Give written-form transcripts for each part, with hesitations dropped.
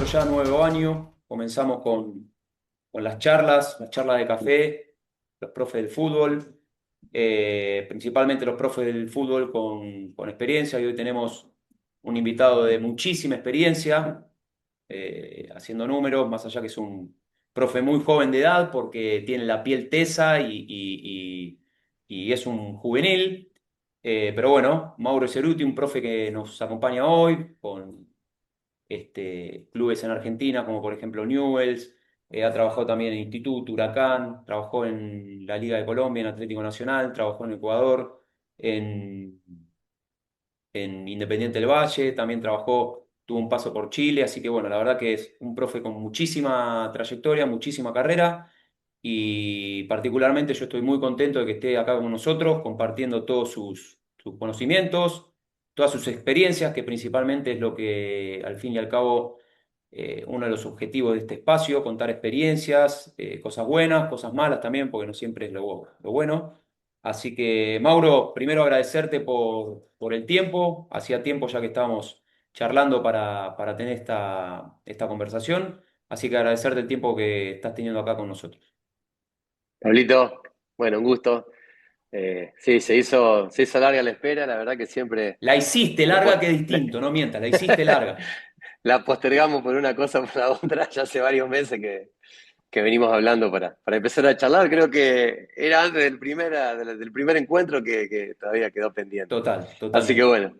ya nuevo año, comenzamos con las charlas de café, los profes del fútbol, principalmente los profes del fútbol con experiencia, y hoy tenemos un invitado de muchísima experiencia, haciendo números, más allá que es un profe muy joven de edad porque tiene la piel tesa y es un juvenil. Pero bueno, Mauro Ceruti, un profe que nos acompaña hoy con clubes en Argentina, como por ejemplo Newell's. Ha trabajado también en Instituto, Huracán, trabajó en la Liga de Colombia, en Atlético Nacional, trabajó en Ecuador, en, en Independiente del Valle, también trabajó, tuvo un paso por Chile, así que bueno, la verdad que es un profe con muchísima trayectoria, muchísima carrera, y particularmente yo estoy muy contento de que esté acá con nosotros compartiendo todos sus conocimientos, todas sus experiencias, que principalmente es lo que al fin y al cabo, uno de los objetivos de este espacio: contar experiencias, cosas buenas, cosas malas también, porque no siempre es lo bueno. Así que, Mauro, primero agradecerte por el tiempo. Hacía tiempo ya que estábamos charlando para tener esta conversación. Así que agradecerte el tiempo que estás teniendo acá con nosotros. Pablito, bueno, un gusto. Sí, se hizo larga la espera, la verdad que siempre La hiciste la, larga, po- que distinto, no mientas, la hiciste larga. la postergamos por una cosa o por la otra, ya hace varios meses que venimos hablando para empezar a charlar. Creo que era antes del primer encuentro que todavía quedó pendiente. Total, Así que totalmente. bueno,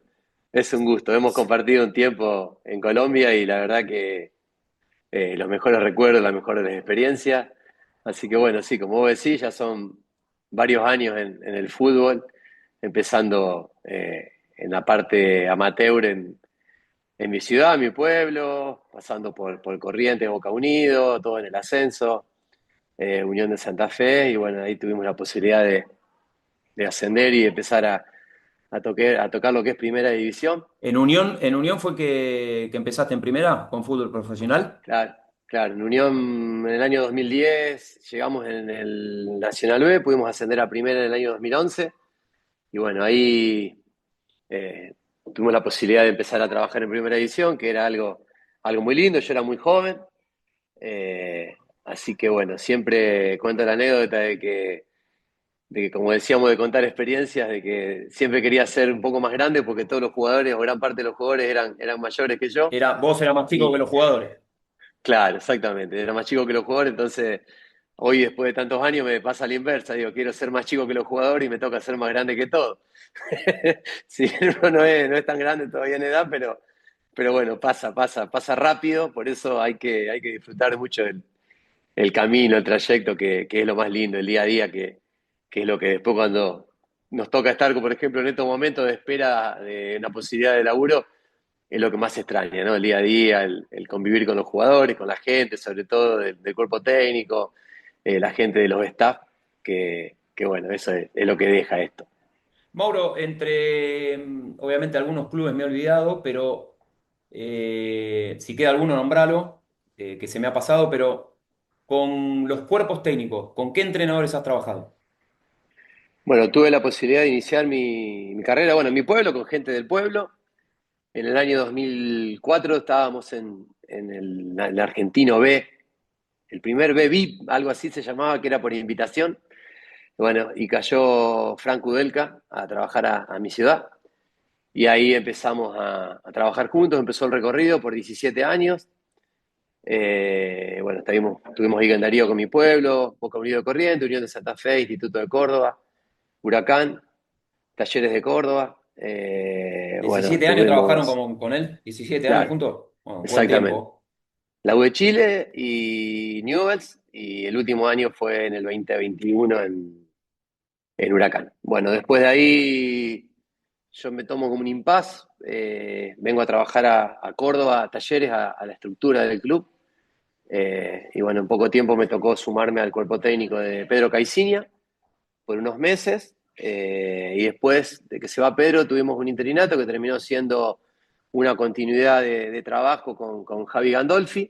es un gusto. Hemos compartido un tiempo en Colombia y la verdad que los mejores recuerdos, las mejores experiencias. Así que bueno, sí, como vos decís, ya son varios años en el fútbol, empezando en la parte amateur en mi ciudad, mi pueblo, pasando por Corrientes, Boca Unido, todo en el ascenso, Unión de Santa Fe, y bueno, ahí tuvimos la posibilidad de ascender y empezar a tocar lo que es primera división. ¿En Unión fue que empezaste en primera con fútbol profesional? Claro, claro, en Unión en el año 2010 llegamos en el Nacional B, pudimos ascender a primera en el año 2011 y bueno, ahí tuvimos la posibilidad de empezar a trabajar en primera división, que era algo muy lindo, yo era muy joven, eh, así que bueno, siempre cuento la anécdota de que, como decíamos, de contar experiencias, de que siempre quería ser un poco más grande porque todos los jugadores o gran parte de los jugadores eran mayores que yo. Vos eras más chico que los jugadores. Claro, exactamente. Era más chico que los jugadores, entonces hoy después de tantos años me pasa a la inversa. Digo, quiero ser más chico que los jugadores y me toca ser más grande que todos. Si uno no es tan grande todavía en edad, pero bueno, pasa rápido, por eso hay que disfrutar mucho el camino, el trayecto, que es lo más lindo, el día a día, que es lo que después cuando nos toca estar, por ejemplo, en estos momentos de espera de una posibilidad de laburo, es lo que más se extraña, ¿no? El día a día, el convivir con los jugadores, con la gente, sobre todo del cuerpo técnico, la gente de los staff, que bueno, eso es lo que deja esto. Mauro, obviamente algunos clubes me he olvidado, pero si queda alguno, nombralo, que se me ha pasado, pero con los cuerpos técnicos, ¿con qué entrenadores has trabajado? Bueno, tuve la posibilidad de iniciar mi carrera, bueno, en mi pueblo, con gente del pueblo. En el año 2004 estábamos en el Argentino B, el primer B VIP, algo así se llamaba, que era por invitación. Bueno, y cayó Frank Udelka a trabajar a mi ciudad. Y ahí empezamos a trabajar juntos, empezó el recorrido por 17 años. Bueno, tuvimos ahí en Darío con mi pueblo, Boca Unido de Corrientes, Unión de Santa Fe, Instituto de Córdoba, Huracán, Talleres de Córdoba. Bueno, 17 años trabajaron tuvimos, con él, 17 años claro, juntos. Bueno, buen exactamente, tiempo. la U de Chile y Newell's, y el último año fue en el 2021 en Huracán. Bueno, después de ahí yo me tomo como un impas, vengo a trabajar a Córdoba, a Talleres, a la estructura del club. Y bueno, en poco tiempo me tocó sumarme al cuerpo técnico de Pedro Caiciña por unos meses. Y después de que se va Pedro, tuvimos un interinato que terminó siendo una continuidad de trabajo con Javi Gandolfi,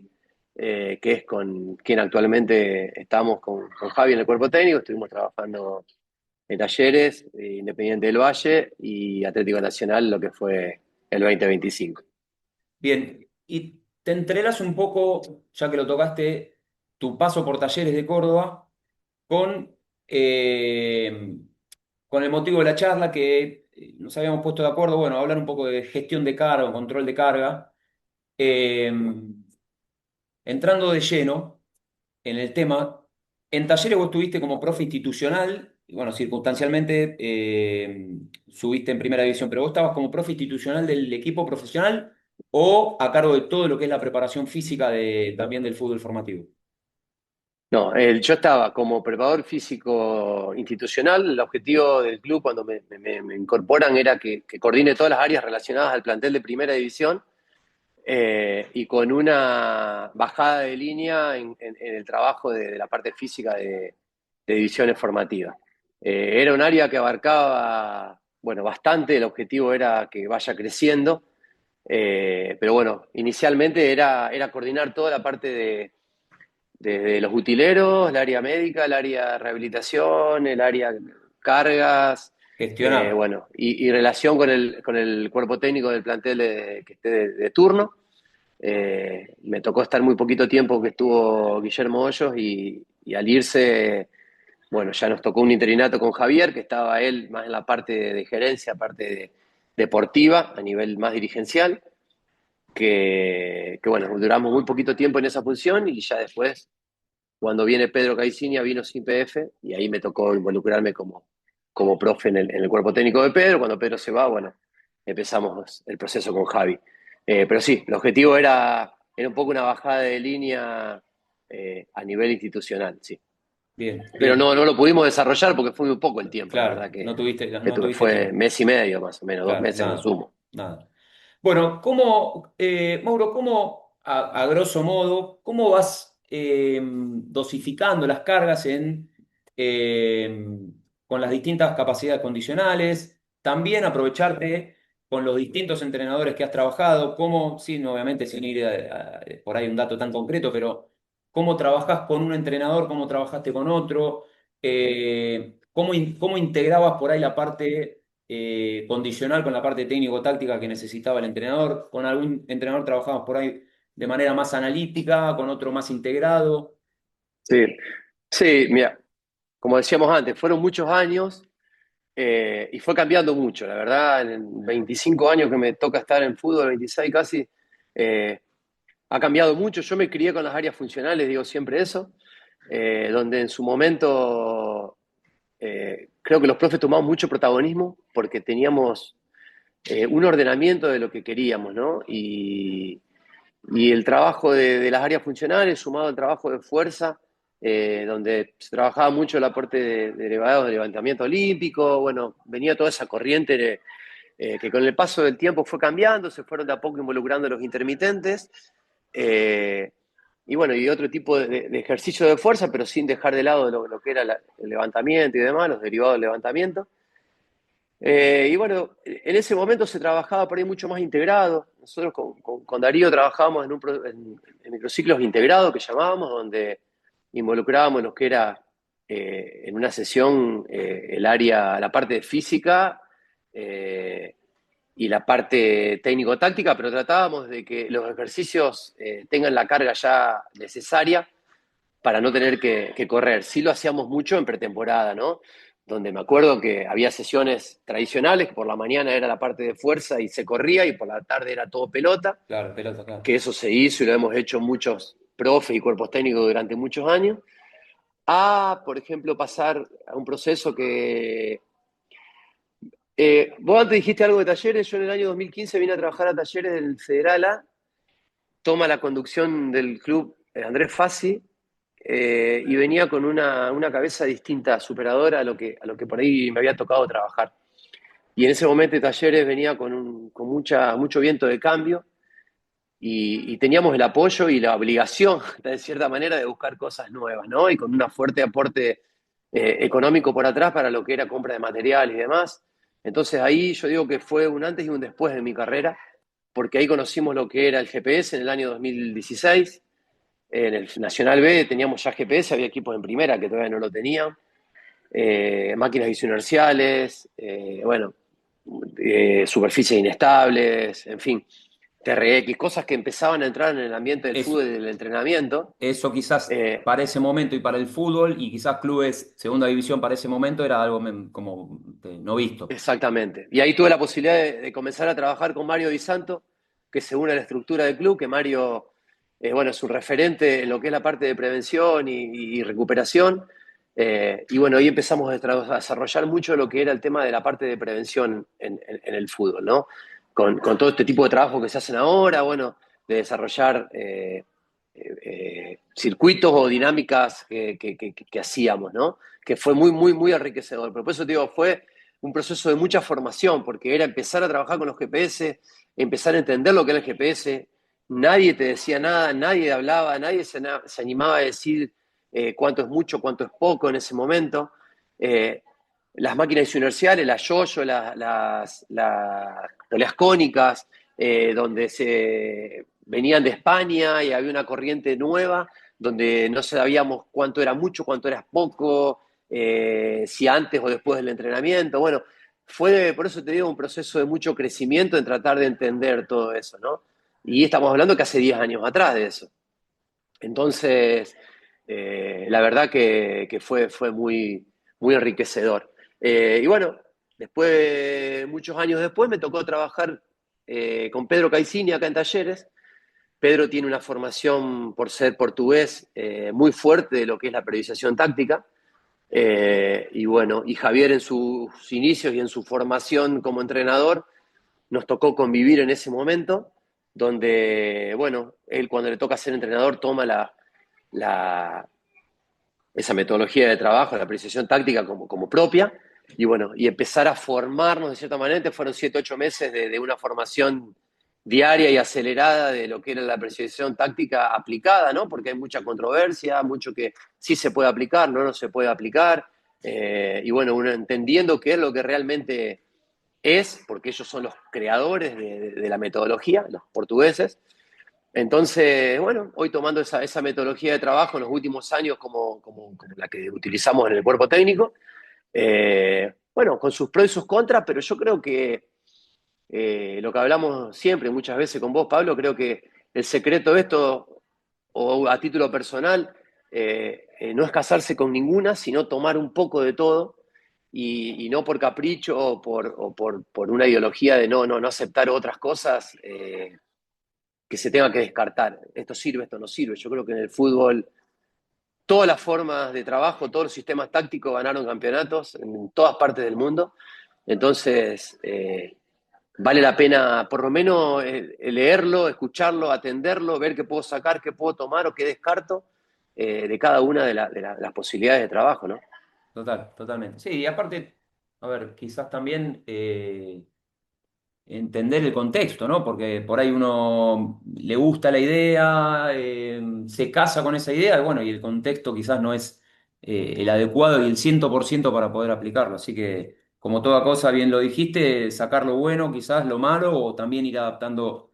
que es con quien actualmente estamos con Javi en el cuerpo técnico. Estuvimos trabajando en Talleres, Independiente del Valle y Atlético Nacional, lo que fue el 2025. Bien, y te entrelazo un poco, ya que lo tocaste, tu paso por Talleres de Córdoba con, eh, con el motivo de la charla que nos habíamos puesto de acuerdo, bueno, hablar un poco de gestión de carga, control de carga. Eh, Entrando de lleno en el tema, en Talleres vos estuviste como profe institucional, y bueno, circunstancialmente subiste en primera división, pero vos estabas como profe institucional del equipo profesional o a cargo de todo lo que es la preparación física también del fútbol formativo. No, yo estaba como preparador físico institucional. El objetivo del club cuando me incorporan era que coordine todas las áreas relacionadas al plantel de primera división, y con una bajada de línea en el trabajo de la parte física de divisiones formativas. Era un área que abarcaba, bueno, bastante. El objetivo era que vaya creciendo, pero bueno, inicialmente era coordinar toda la parte desde los utileros, el área médica, el área de rehabilitación, el área cargas, Gestionar. bueno, y relación con el cuerpo técnico del plantel que esté de turno. Me tocó estar muy poquito tiempo que estuvo Guillermo Hoyos, y al irse, bueno, ya nos tocó un interinato con Javier, que estaba él más en la parte de gerencia, parte deportiva, a nivel más dirigencial, que bueno, duramos muy poquito tiempo en esa función, y ya después, cuando viene Pedro Caiciña, vino sin PF, y ahí me tocó involucrarme como profe en el cuerpo técnico de Pedro. Cuando Pedro se va, bueno, empezamos el proceso con Javi. Pero sí, el objetivo era un poco una bajada de línea a nivel institucional, sí. Bien, Pero bien. no lo pudimos desarrollar porque fue muy poco el tiempo, la verdad Claro, que, no tuviste fue tiempo. mes y medio más o menos, dos Claro, meses a lo nada, sumo. nada. Bueno, Mauro, ¿cómo, a grosso modo, cómo vas dosificando las cargas eh, con las distintas capacidades condicionales? También aprovecharte con los distintos entrenadores que has trabajado, cómo, sí, no, obviamente sin ir por ahí un dato tan concreto, pero cómo trabajas con un entrenador, cómo trabajaste con otro, cómo integrabas por ahí la parte condicional con la parte técnico-táctica que necesitaba el entrenador. Con algún entrenador trabajamos por ahí de manera más analítica, con otro más integrado. Sí, sí, mira, como decíamos antes, fueron muchos años. Y fue cambiando mucho, la verdad. En 25 años que me toca estar en fútbol, 26 casi, eh, ha cambiado mucho. Yo me crié con las áreas funcionales, digo siempre eso, donde en su momento creo que los profes tomamos mucho protagonismo porque teníamos un ordenamiento de lo que queríamos, ¿no? Y el trabajo de las áreas funcionales, sumado al trabajo de fuerza, donde se trabajaba mucho el aporte de elevados de levantamiento olímpico. Bueno, venía toda esa corriente que con el paso del tiempo fue cambiando, se fueron de a poco involucrando los intermitentes, eh, y bueno, y otro tipo de ejercicio de fuerza, pero sin dejar de lado lo que era el levantamiento y demás, los derivados del levantamiento. Y bueno, en ese momento se trabajaba por ahí mucho más integrado. Nosotros con Darío trabajábamos en microciclos integrados, que llamábamos, donde involucrábamos lo que era en una sesión el área, la parte de física, eh, y la parte técnico-táctica, pero tratábamos de que los ejercicios tengan la carga ya necesaria para no tener que correr. Sí lo hacíamos mucho en pretemporada, ¿no? Donde me acuerdo que había sesiones tradicionales, que por la mañana era la parte de fuerza y se corría, y por la tarde era todo pelota, Claro, pelota, claro. que eso se hizo y lo hemos hecho muchos profes y cuerpos técnicos durante muchos años. Por ejemplo, pasar a un proceso que... vos antes dijiste algo de Talleres. Yo en el año 2015 vine a trabajar a Talleres del Federal A. Toma la conducción del club Andrés Fassi, y venía con una cabeza distinta, superadora a lo que por ahí me había tocado trabajar. Y en ese momento Talleres venía con mucho viento de cambio, y teníamos el apoyo y la obligación, de cierta manera, de buscar cosas nuevas, ¿no? Y con un fuerte aporte económico por atrás para lo que era compra de material y demás. Entonces ahí yo digo que fue un antes y un después de mi carrera, porque ahí conocimos lo que era el GPS en el año 2016. En el Nacional B teníamos ya GPS, había equipos en primera que todavía no lo tenían, máquinas bisuinerciales, bueno, superficies inestables, en fin, TRX, cosas que empezaban a entrar en el ambiente del Es, fútbol y del entrenamiento. eso quizás Eh, para ese momento y para el fútbol, y quizás clubes segunda división para ese momento era algo como no visto. Exactamente. Y ahí tuve la posibilidad de comenzar a trabajar con Mario Di Santo, que se une a la estructura del club, que Mario, bueno, es un referente en lo que es la parte de prevención y recuperación. Y bueno, ahí empezamos a desarrollar mucho lo que era el tema de la parte de prevención en el fútbol, ¿no? Con todo este tipo de trabajo que se hacen ahora, bueno, de desarrollar circuitos o dinámicas que hacíamos, ¿no? Que fue muy, muy, muy enriquecedor. Pero por eso te digo, fue un proceso de mucha formación, porque era empezar a trabajar con los GPS, empezar a entender lo que era el GPS. Nadie te decía nada, nadie hablaba, nadie se animaba a decir cuánto es mucho, cuánto es poco en ese momento. Eh, las máquinas inerciales, las yoyo, las poleas cónicas, donde se venían de España y había una corriente nueva, donde no sabíamos cuánto era mucho, cuánto era poco, si antes o después del entrenamiento. Bueno, fue, por eso te digo, un proceso de mucho crecimiento en tratar de entender todo eso, ¿no? Y estamos hablando que hace 10 años atrás de eso. Entonces, la verdad que fue muy, muy enriquecedor. Y bueno, después, muchos años después, me tocó trabajar con Pedro Caicini acá en Talleres. Pedro tiene una formación, por ser portugués, muy fuerte de lo que es la periodización táctica. Y bueno, y Javier en sus inicios y en su formación como entrenador, nos tocó convivir en ese momento, donde, bueno, él cuando le toca ser entrenador toma la, esa metodología de trabajo, la apreciación táctica como propia, y bueno, y empezar a formarnos de cierta manera. Fueron 7, 8 meses de una formación diaria y acelerada de lo que era la apreciación táctica aplicada, ¿no? Porque hay mucha controversia, mucho que sí se puede aplicar, no se puede aplicar, y bueno, uno entendiendo qué es lo que realmente es, porque ellos son los creadores de la metodología, los portugueses. Entonces, bueno, hoy tomando esa metodología de trabajo en los últimos años como la que utilizamos en el cuerpo técnico, bueno, con sus pros y sus contras, pero yo creo que lo que hablamos siempre, muchas veces con vos, Pablo, creo que el secreto de esto, o a título personal, no es casarse con ninguna, sino tomar un poco de todo y no por capricho o por una ideología de no aceptar otras cosas. Que se tenga que descartar. Esto sirve, esto no sirve. Yo creo que en el fútbol todas las formas de trabajo, todos los sistemas tácticos ganaron campeonatos en todas partes del mundo. Entonces, vale la pena por lo menos leerlo, escucharlo, atenderlo, ver qué puedo sacar, qué puedo tomar o qué descarto de cada una de las posibilidades de trabajo, ¿no? Totalmente. Sí, y aparte, a ver, quizás también entender el contexto, ¿no? Porque por ahí uno le gusta la idea, se casa con esa idea, y bueno, y el contexto quizás no es el adecuado y el 100% para poder aplicarlo. Así que, como toda cosa, bien lo dijiste, sacar lo bueno, quizás lo malo, o también ir adaptando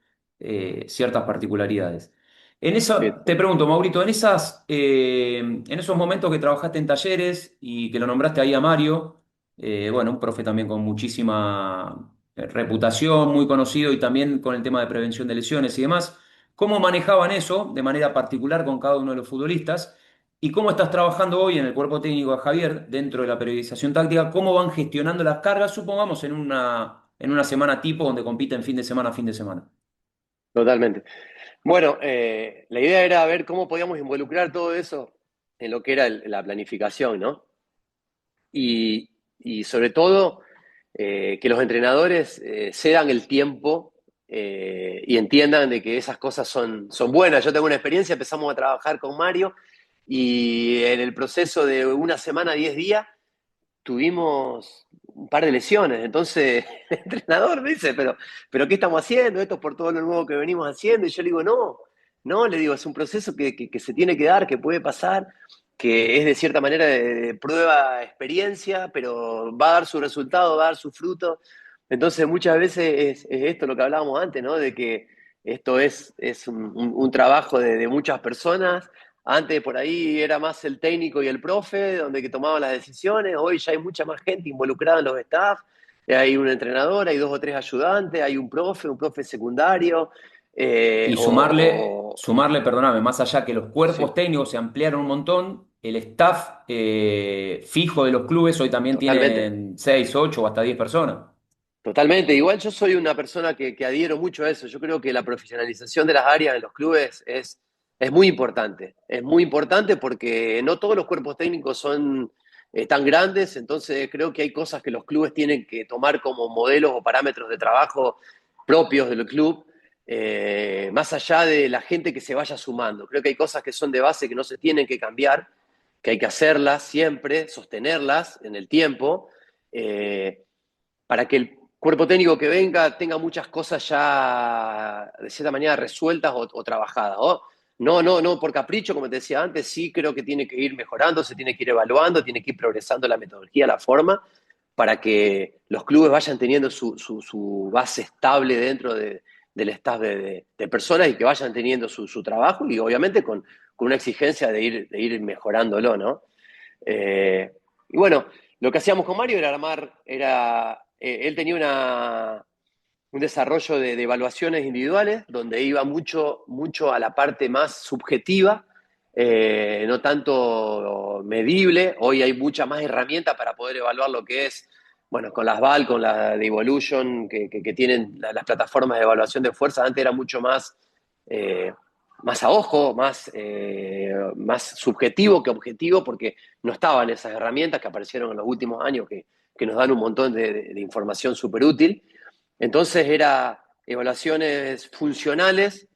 ciertas particularidades. En eso, Sí, te pregunto, Maurito, en esos momentos que trabajaste en talleres y que lo nombraste ahí a Mario, bueno, un profe también con muchísima reputación, muy conocido y también con el tema de prevención de lesiones y demás. ¿Cómo manejaban eso de manera particular con cada uno de los futbolistas? ¿Y cómo estás trabajando hoy en el cuerpo técnico de Javier dentro de la periodización táctica? ¿Cómo van gestionando las cargas, supongamos, en una semana tipo donde compiten fin de semana a fin de semana? totalmente. Bueno, la idea era ver cómo podíamos involucrar todo eso en lo que era la planificación, ¿no? Y sobre todo que los entrenadores cedan el tiempo y entiendan de que esas cosas son buenas. Yo tengo una experiencia, empezamos a trabajar con Mario y en el proceso de una semana, 10 días, tuvimos un par de lesiones. Entonces el entrenador me dice, pero ¿qué estamos haciendo? Esto es por todo lo nuevo que venimos haciendo. Y yo le digo, no, le digo, es un proceso que se tiene que dar, que puede pasar, que es de cierta manera de prueba, experiencia, pero va a dar su resultado, va a dar su fruto. Entonces muchas veces es esto lo que hablábamos antes, ¿no? De que esto es un trabajo de muchas personas. Antes por ahí era más el técnico y el profe donde que tomaban las decisiones. Hoy ya hay mucha más gente involucrada en los staff. Hay un entrenador, hay 2 o 3 ayudantes, hay un profe secundario. Y sumarle, perdóname, más allá que los cuerpos Sí, técnicos se ampliaron un montón, el staff fijo de los clubes hoy también totalmente. tienen 6, 8 o hasta 10 personas. Totalmente, igual yo soy una persona que adhiero mucho a eso. Yo creo que la profesionalización de las áreas de los clubes es muy importante. Es muy importante porque no todos los cuerpos técnicos son tan grandes, entonces creo que hay cosas que los clubes tienen que tomar como modelos o parámetros de trabajo propios del club, más allá de la gente que se vaya sumando. Creo que hay cosas que son de base que no se tienen que cambiar, que hay que hacerlas siempre, sostenerlas en el tiempo. Para que el cuerpo técnico que venga tenga muchas cosas ya de cierta manera resueltas o trabajadas. ¿No? No por capricho, como te decía antes, sí creo que tiene que ir mejorando, se tiene que ir evaluando, tiene que ir progresando la metodología, la forma, para que los clubes vayan teniendo su base estable dentro del staff de personas y que vayan teniendo su trabajo y obviamente con una exigencia de ir mejorándolo, ¿no? Eh, y bueno, lo que hacíamos con Mario era él tenía un desarrollo de evaluaciones individuales donde iba mucho a la parte más subjetiva, no tanto medible. Hoy hay mucha más herramienta para poder evaluar lo que es, bueno, con las VAL, con la de Evolution que tienen las plataformas de evaluación de fuerza. Antes era mucho eh, más a ojo, más subjetivo que objetivo, porque no estaban esas herramientas que aparecieron en los últimos años que nos dan un montón de información súper útil. Entonces era evaluaciones funcionales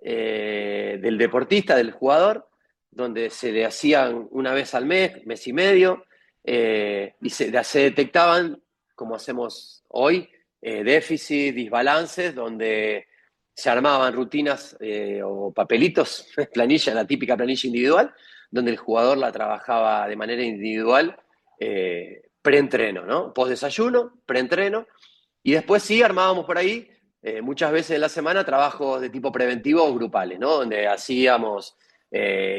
del deportista, del jugador, donde se le hacían una vez al mes y medio, y se detectaban, como hacemos hoy, déficits, desbalances, donde se armaban rutinas o papelitos, planilla, la típica planilla individual, donde el jugador la trabajaba de manera individual, preentreno, ¿no? Post desayuno, preentreno, y después sí armábamos por ahí, muchas veces en la semana, trabajos de tipo preventivo o grupales, ¿no? Donde hacíamos,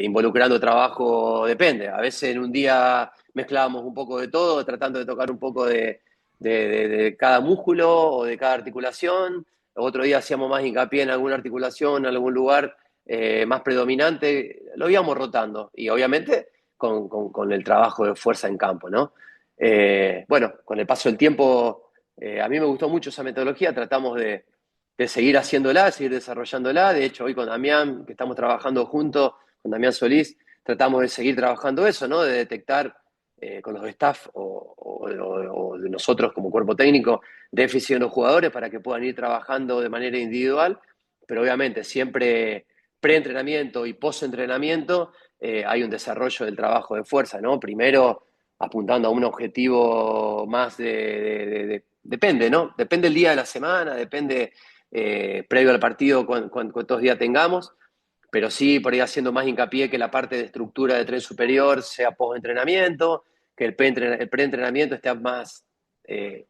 involucrando trabajo, depende. A veces en un día mezclábamos un poco de todo, tratando de tocar un poco de cada músculo o de cada articulación. Otro día hacíamos más hincapié en alguna articulación, en algún lugar más predominante. Lo íbamos rotando y obviamente con el trabajo de fuerza en campo, ¿no? Bueno, con el paso del tiempo a mí me gustó mucho esa metodología, tratamos de seguir haciéndola, seguir desarrollándola. De hecho, hoy con Damián, que estamos trabajando juntos, con Damián Solís, tratamos de seguir trabajando eso, ¿no? De detectar con los staff o de nosotros como cuerpo técnico déficit en los jugadores para que puedan ir trabajando de manera individual, pero obviamente siempre pre-entrenamiento y post-entrenamiento hay un desarrollo del trabajo de fuerza, ¿no? Primero apuntando a un objetivo más depende, ¿no? Depende el día de la semana, depende previo al partido cuántos días tengamos, pero sí por ahí haciendo más hincapié que la parte de estructura de tren superior sea post-entrenamiento, que el pre-entrenamiento esté más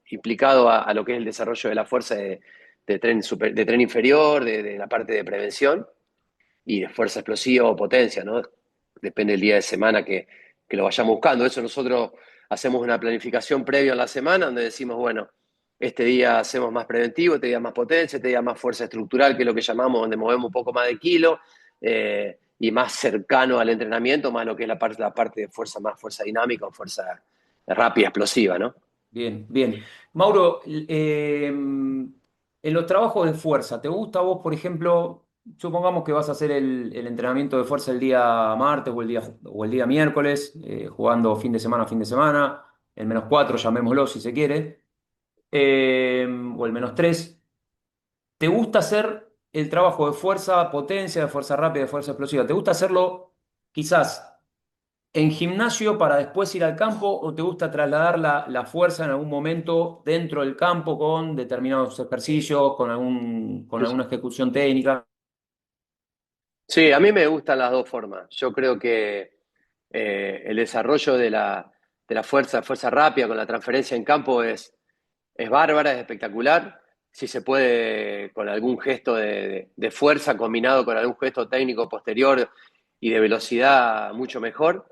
implicado a lo que es el desarrollo de la fuerza de tren inferior, de la parte de prevención y de fuerza explosiva o potencia, ¿no? Depende del día de semana que lo vayamos buscando. Eso nosotros hacemos una planificación previa a la semana donde decimos, bueno, este día hacemos más preventivo, este día más potencia, este día más fuerza estructural, que es lo que llamamos, donde movemos un poco más de kilo, y más cercano al entrenamiento, más lo que es la parte de fuerza, más fuerza dinámica o fuerza rápida, explosiva, ¿no? Bien, bien. Mauro, en los trabajos de fuerza, ¿te gusta a vos, por ejemplo, supongamos que vas a hacer el entrenamiento de fuerza el día martes o el día miércoles, jugando fin de semana, el -4, llamémoslo si se quiere, o el -3? ¿Te gusta hacer el trabajo de fuerza potencia, de fuerza rápida, de fuerza explosiva? ¿Te gusta hacerlo quizás en gimnasio para después ir al campo o te gusta trasladar la fuerza en algún momento dentro del campo con determinados ejercicios, con alguna ejecución técnica? Sí, a mí me gustan las dos formas. Yo creo que el desarrollo de la fuerza rápida con la transferencia en campo es bárbara, es espectacular. Si se puede con algún gesto de fuerza combinado con algún gesto técnico posterior y de velocidad, mucho mejor.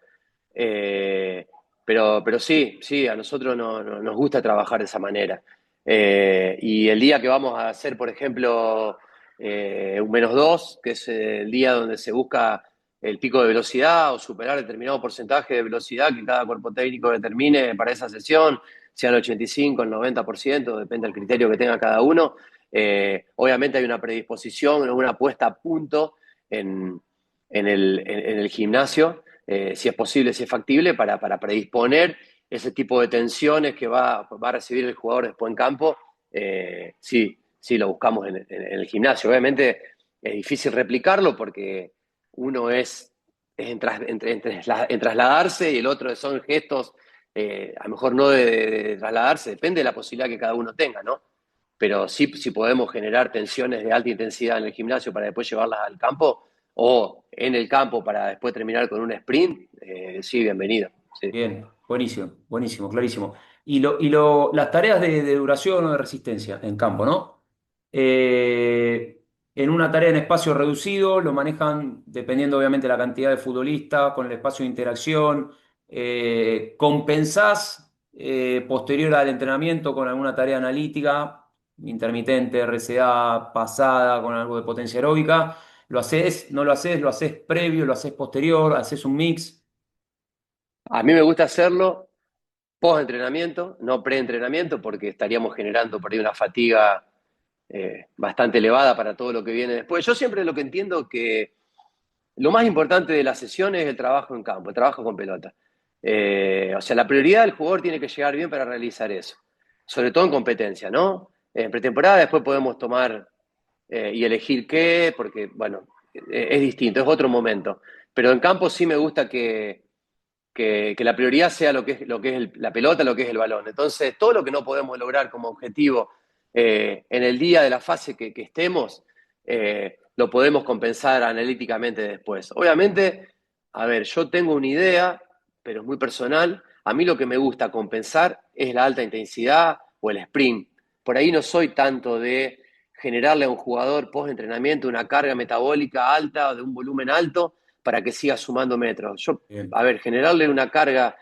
Eh, pero sí, sí, a nosotros nos gusta trabajar de esa manera. Y el día que vamos a hacer, por ejemplo, un -2, que es el día donde se busca el pico de velocidad o superar determinado porcentaje de velocidad que cada cuerpo técnico determine para esa sesión, sea el 85, el 90%, depende del criterio que tenga cada uno. Obviamente hay una predisposición, una puesta a punto en el gimnasio, si es posible, si es factible, para predisponer ese tipo de tensiones que va a recibir el jugador después en campo. Sí, sí, lo buscamos en el gimnasio. Obviamente es difícil replicarlo porque uno es en trasladarse y el otro son gestos, a lo mejor no de trasladarse, depende de la posibilidad que cada uno tenga, ¿no? Pero sí, sí podemos generar tensiones de alta intensidad en el gimnasio para después llevarlas al campo o en el campo para después terminar con un sprint, sí, bienvenido. Sí. Bien, buenísimo, buenísimo, clarísimo. Las tareas de duración o de resistencia en campo, ¿no? En una tarea en espacio reducido lo manejan dependiendo obviamente de la cantidad de futbolistas, con el espacio de interacción. ¿Compensás posterior al entrenamiento con alguna tarea analítica, intermitente, RCA, pasada, con algo de potencia aeróbica? ¿Lo haces, no lo haces, lo haces previo, lo haces posterior, haces un mix? A mí me gusta hacerlo post-entrenamiento, no pre-entrenamiento, porque estaríamos generando por ahí una fatiga bastante elevada para todo lo que viene después. Yo siempre lo que entiendo que lo más importante de la sesión es el trabajo en campo, el trabajo con pelota. O sea, la prioridad del jugador tiene que llegar bien para realizar eso, sobre todo en competencia, ¿no? En pretemporada después podemos tomar y elegir qué, porque, bueno, es distinto, es otro momento. Pero en campo sí me gusta que la prioridad sea lo que es la pelota, lo que es el balón. Entonces, todo lo que no podemos lograr como objetivo en el día de la fase que estemos, lo podemos compensar analíticamente después. Obviamente, a ver, yo tengo una idea, pero es muy personal. A mí lo que me gusta compensar es la alta intensidad o el sprint. Por ahí no soy tanto de generarle a un jugador post-entrenamiento una carga metabólica alta o de un volumen alto para que siga sumando metros. Yo, Bien. a ver, generarle una carga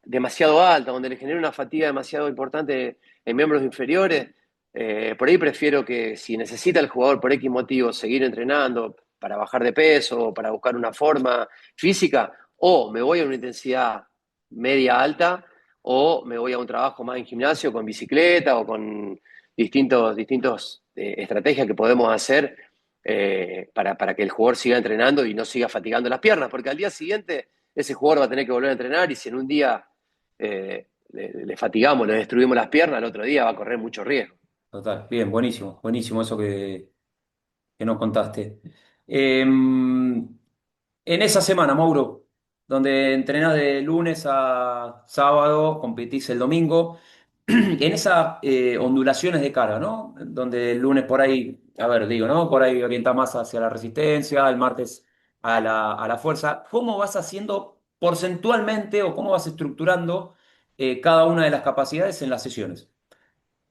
demasiado alta, donde le genere una fatiga demasiado importante en miembros inferiores, por ahí prefiero que si necesita el jugador por X motivo seguir entrenando para bajar de peso o para buscar una forma física, o me voy a una intensidad media alta, o me voy a un trabajo más en gimnasio con bicicleta o con distintos estrategias que podemos hacer para que el jugador siga entrenando y no siga fatigando las piernas, porque al día siguiente ese jugador va a tener que volver a entrenar y si en un día le fatigamos, le destruimos las piernas, el otro día va a correr mucho riesgo. Total, bien, buenísimo, buenísimo eso que nos contaste. En esa semana, Mauro, donde entrenás de lunes a sábado, competís el domingo, en esas ondulaciones de carga, ¿no? Donde el lunes por ahí, a ver, digo, ¿no? Por ahí orientás más hacia la resistencia, el martes a la fuerza. ¿Cómo vas haciendo porcentualmente o cómo vas estructurando cada una de las capacidades en las sesiones?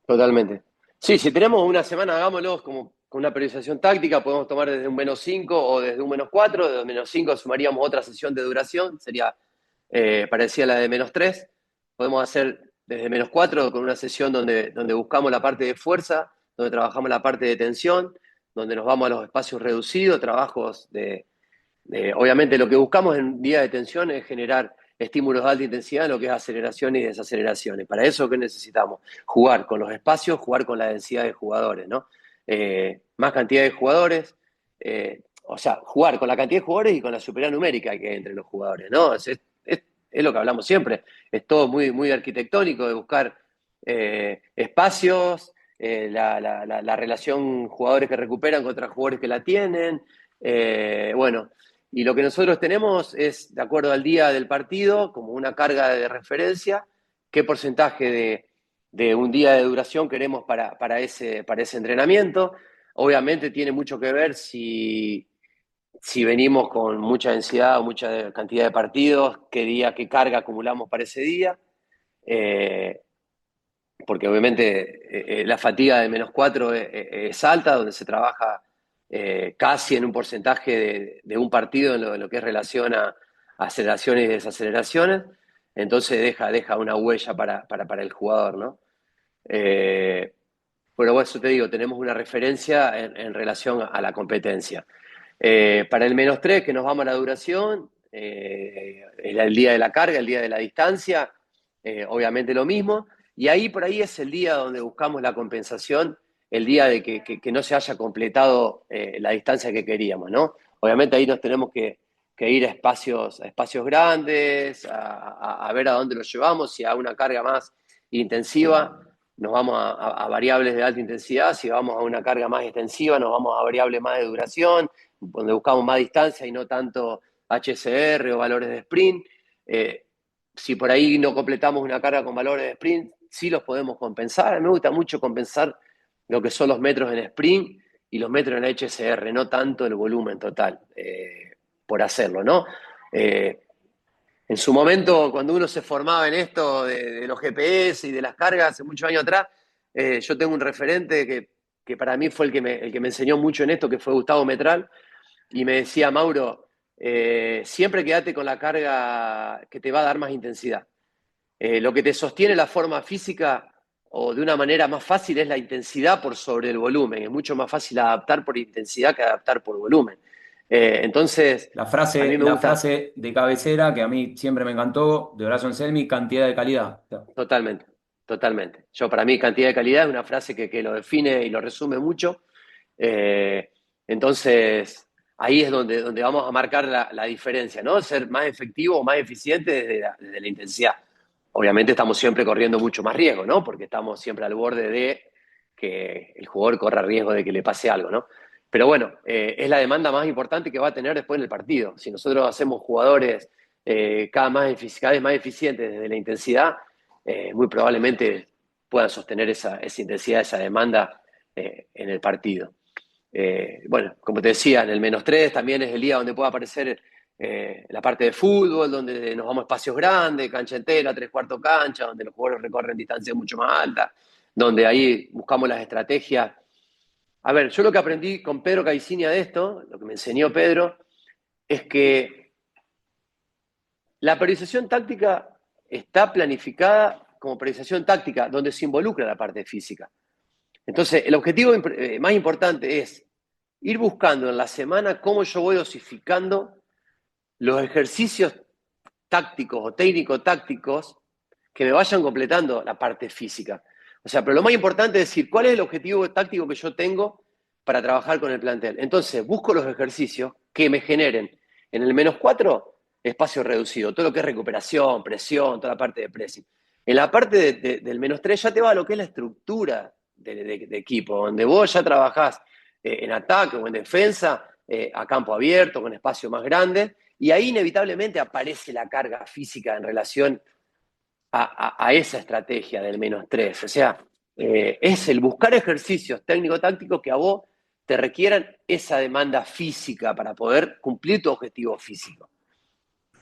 Totalmente. Sí, si tenemos una semana, hagámoslo como con una periodización táctica, podemos tomar desde un -5 o desde un -4, desde un -5 sumaríamos otra sesión de duración, sería parecida a la de -3. Podemos hacer desde -4 con una sesión donde buscamos la parte de fuerza, donde trabajamos la parte de tensión, donde nos vamos a los espacios reducidos, trabajos obviamente lo que buscamos en un día de tensión es generar estímulos de alta intensidad en lo que es aceleraciones y desaceleraciones. Para eso, ¿qué necesitamos? Jugar con los espacios, jugar con la densidad de jugadores, ¿no? Más cantidad de jugadores, o sea, jugar con la cantidad de jugadores y con la superioridad numérica que hay entre los jugadores, ¿no? Es lo que hablamos siempre, es todo muy arquitectónico de buscar espacios, la relación jugadores que recuperan contra jugadores que la tienen, bueno, y lo que nosotros tenemos es, de acuerdo al día del partido, como una carga de referencia, qué porcentaje de un día de duración queremos para ese entrenamiento. Obviamente tiene mucho que ver si venimos con mucha densidad o mucha cantidad de partidos, qué día, qué carga acumulamos para ese día. Eh, Porque obviamente la fatiga de -4 es alta, donde se trabaja casi en un porcentaje de un partido en lo que es relación a aceleraciones y desaceleraciones, entonces deja una huella para el jugador, ¿no? Eh, pero bueno, eso te digo, tenemos una referencia en relación a la competencia. Para el -3, que nos vamos a la duración, el día de la carga, el día de la distancia, obviamente lo mismo. Y ahí por ahí es el día donde buscamos la compensación, el día de que no se haya completado la distancia que queríamos, ¿no? Obviamente ahí nos tenemos que ir a espacios grandes, a ver a dónde lo llevamos, si a una carga más intensiva, nos vamos a variables de alta intensidad, si vamos a una carga más extensiva, nos vamos a variables más de duración, donde buscamos más distancia y no tanto HCR o valores de sprint. Si por ahí no completamos una carga con valores de sprint, sí los podemos compensar. A mí me gusta mucho compensar lo que son los metros en sprint y los metros en HCR, no tanto el volumen total, por hacerlo, ¿no? En su momento, cuando uno se formaba en esto de los GPS y de las cargas, hace muchos años atrás, yo tengo un referente que para mí fue el que me enseñó mucho en esto, que fue Gustavo Metral, y me decía, Mauro, siempre quédate con la carga que te va a dar más intensidad. Lo que te sostiene la forma física o de una manera más fácil es la intensidad por sobre el volumen. Es mucho más fácil adaptar por intensidad que adaptar por volumen. Entonces, a mí me La gusta frase de cabecera que a mí siempre me encantó, de Horacio Anselmi, cantidad de calidad. totalmente, totalmente. Yo para mí cantidad de calidad es una frase que lo define y lo resume mucho. Eh, entonces, ahí es donde vamos a marcar la diferencia, ¿no? Ser más efectivo o más eficiente desde la intensidad. Obviamente estamos siempre corriendo mucho más riesgo, ¿no? Porque estamos siempre al borde de que el jugador corra riesgo de que le pase algo, ¿no? Pero bueno, es la demanda más importante que va a tener después en el partido. Si nosotros hacemos jugadores cada vez más eficientes desde la intensidad, muy probablemente puedan sostener esa intensidad, esa demanda en el partido. Bueno, como te decía, en el -3 también es el día donde puede aparecer la parte de fútbol, donde nos vamos a espacios grandes, cancha entera, tres cuartos cancha, donde los jugadores recorren distancias mucho más altas, donde ahí buscamos las estrategias. A ver, yo lo que aprendí con Pedro Caicinia de esto, lo que me enseñó Pedro, es que la priorización táctica está planificada como priorización táctica, donde se involucra la parte física. Entonces, el objetivo más importante es ir buscando en la semana cómo yo voy dosificando los ejercicios tácticos o técnico-tácticos que me vayan completando la parte física. O sea, pero lo más importante es decir, ¿cuál es el objetivo táctico que yo tengo para trabajar con el plantel? Entonces, busco los ejercicios que me generen en el -4 espacio reducido, todo lo que es recuperación, presión, toda la parte de pressing. En la parte del -3 ya te va lo que es la estructura de equipo, donde vos ya trabajás en ataque o en defensa, a campo abierto, con espacio más grande, y ahí inevitablemente aparece la carga física en relación a esa estrategia del -3. O sea, es el buscar ejercicios técnico-tácticos que a vos te requieran esa demanda física para poder cumplir tu objetivo físico.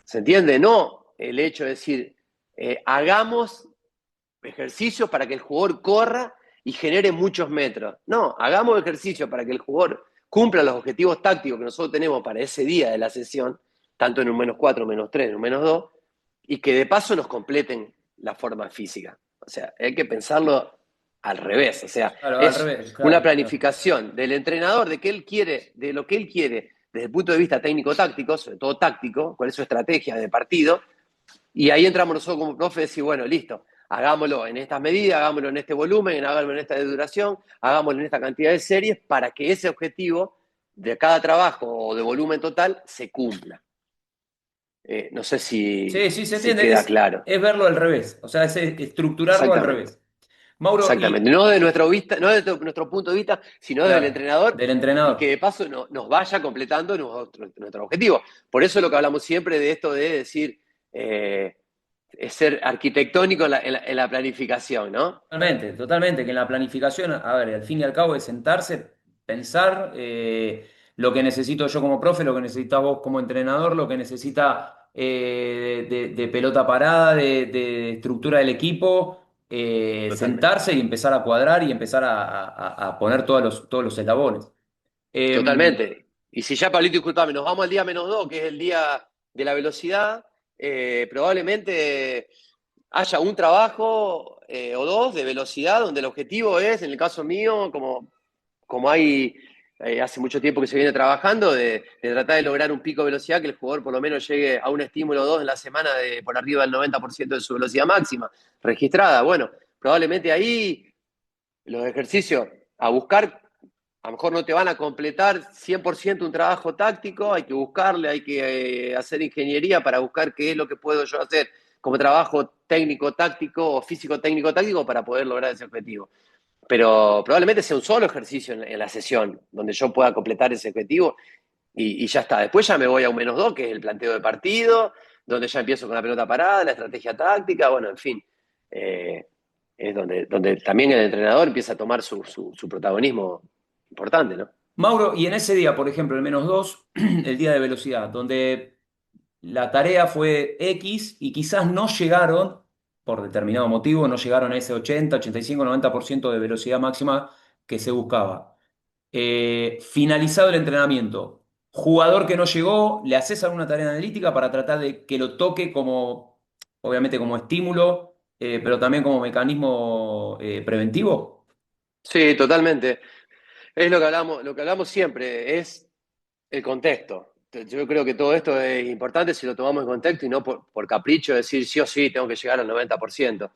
¿Se entiende? No el hecho de decir, hagamos ejercicios para que el jugador corra y genere muchos metros. No, hagamos ejercicio para que el jugador cumpla los objetivos tácticos que nosotros tenemos para ese día de la sesión, tanto en un -4, -3, en un -2, y que de paso nos completen la forma física. O sea, hay que pensarlo al revés. O sea, Claro, al es revés, una claro, claro. planificación del entrenador de que él quiere, de lo que él quiere desde el punto de vista técnico-táctico, sobre todo táctico, cuál es su estrategia de partido, y ahí entramos nosotros como profe y decir, bueno, listo, hagámoslo en estas medidas, hagámoslo en este volumen, hagámoslo en esta duración, hagámoslo en esta cantidad de series para que ese objetivo de cada trabajo o de volumen total se cumpla. No sé Sí, sí, se si entiende, queda claro. es verlo al revés, o sea, es estructurarlo al Exactamente, revés. Mauro, exactamente. y No de nuestro vista, no de nuestro punto de vista, sino desde el claro, entrenador del y que entrenador. de paso nos vaya completando nuestro objetivo. Por eso es lo que hablamos siempre de esto de decir, es ser arquitectónico en la planificación, ¿no? Totalmente, totalmente, que en la planificación, a ver, al fin y al cabo es sentarse, pensar lo que necesito yo como profe, lo que necesitas vos como entrenador, lo que necesita de pelota parada, de estructura del equipo, Totalmente. sentarse y empezar a cuadrar y empezar a poner todos los eslabones. Eh, Totalmente. Y si ya, Pablito, disculpame, nos vamos al día -2, que es el día de la velocidad, probablemente haya un trabajo o dos de velocidad, donde el objetivo es, en el caso mío, como hay hace mucho tiempo que se viene trabajando, de tratar de lograr un pico de velocidad, que el jugador por lo menos llegue a un estímulo 2 en la semana de por arriba del 90% de su velocidad máxima registrada. Bueno, probablemente ahí los ejercicios a buscar, a lo mejor no te van a completar 100% un trabajo táctico, hay que buscarle, hay que hacer ingeniería para buscar qué es lo que puedo yo hacer como trabajo técnico, táctico o físico técnico, táctico para poder lograr ese objetivo. Pero probablemente sea un solo ejercicio en la sesión donde yo pueda completar ese objetivo y ya está. Después ya me voy a un -2, que es el planteo de partido, donde ya empiezo con la pelota parada, la estrategia táctica, bueno, en fin. Eh, es donde también el entrenador empieza a tomar su protagonismo importante, ¿no? Mauro, y en ese día, por ejemplo, el -2, el día de velocidad, donde la tarea fue X y quizás no llegaron, por determinado motivo, no llegaron a ese 80, 85, 90% de velocidad máxima que se buscaba. Finalizado el entrenamiento, jugador que no llegó, ¿le haces alguna tarea analítica para tratar de que lo toque como, obviamente como estímulo, pero también como mecanismo preventivo? Sí, totalmente. Es lo que hablamos siempre, es el contexto. Yo creo que todo esto es importante si lo tomamos en contexto y no por capricho decir sí o sí tengo que llegar al 90%.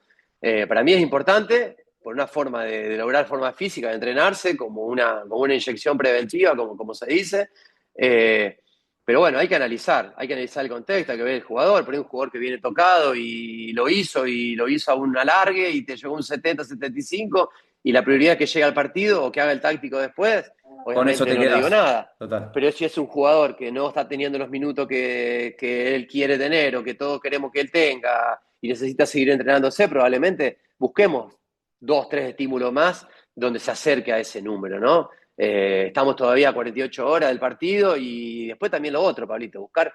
Para mí es importante por una forma de lograr forma física, de entrenarse, como una inyección preventiva, como se dice. Eh, pero bueno, hay que analizar el contexto, hay que ver el jugador, por ahí un jugador que viene tocado y lo hizo a un alargue y te llegó un 70, 75 y la prioridad es que llegue al partido o que haga el táctico después, Con eso obviamente te no le digo quedás. nada. Total. Pero si es un jugador que no está teniendo los minutos que él quiere tener o que todos queremos que él tenga y necesita seguir entrenándose, probablemente busquemos dos, tres estímulos más donde se acerque a ese número, ¿no? Estamos todavía a 48 horas del partido y después también lo otro, Pablito, buscar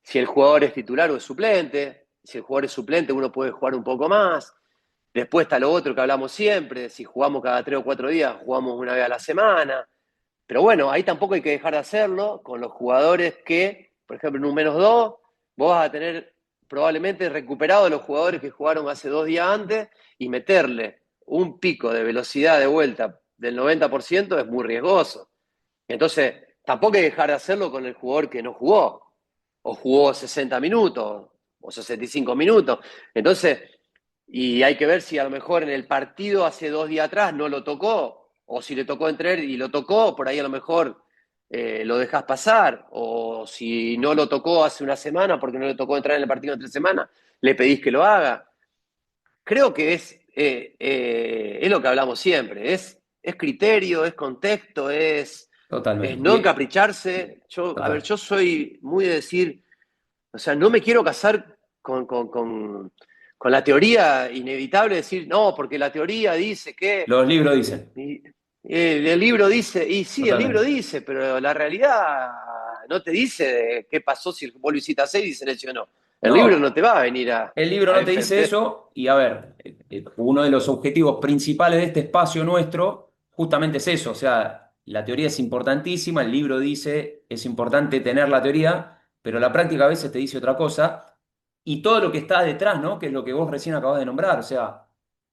si el jugador es titular o es suplente. Si el jugador es suplente, uno puede jugar un poco más. Después está lo otro que hablamos siempre, si jugamos cada 3 o 4 días, jugamos una vez a la semana. Pero bueno, ahí tampoco hay que dejar de hacerlo con los jugadores que, por ejemplo, en un -2, vos vas a tener probablemente recuperado a los jugadores que jugaron hace 2 días antes y meterle un pico de velocidad de vuelta del 90% es muy riesgoso. Entonces, tampoco hay que dejar de hacerlo con el jugador que no jugó, o jugó 60 minutos, o 65 minutos. Entonces, y hay que ver si a lo mejor en el partido hace 2 días atrás no lo tocó, o si le tocó entrar y lo tocó, por ahí a lo mejor lo dejas pasar, o si no lo tocó hace una semana porque no le tocó entrar en el partido en 3 semanas, le pedís que lo haga. Creo que es lo que hablamos siempre, es criterio, es contexto, es Totalmente. no encapricharse. A ver, Total. yo soy muy de decir, o sea, no me quiero casar con la teoría inevitable de decir, no, porque la teoría dice que, Los libros dicen. y, el libro dice, y sí, el libro Totalmente. dice, pero la realidad no te dice qué pasó si vos lo hiciste hacer y se lesionó. El libro no No, te va a venir el libro a no te dice defender. eso y a ver, uno de los objetivos principales de este espacio nuestro justamente es eso, o sea, la teoría es importantísima, el libro dice es importante tener la teoría, pero la práctica a veces te dice otra cosa y todo lo que está detrás, ¿no? Que es lo que vos recién acabas de nombrar, o sea,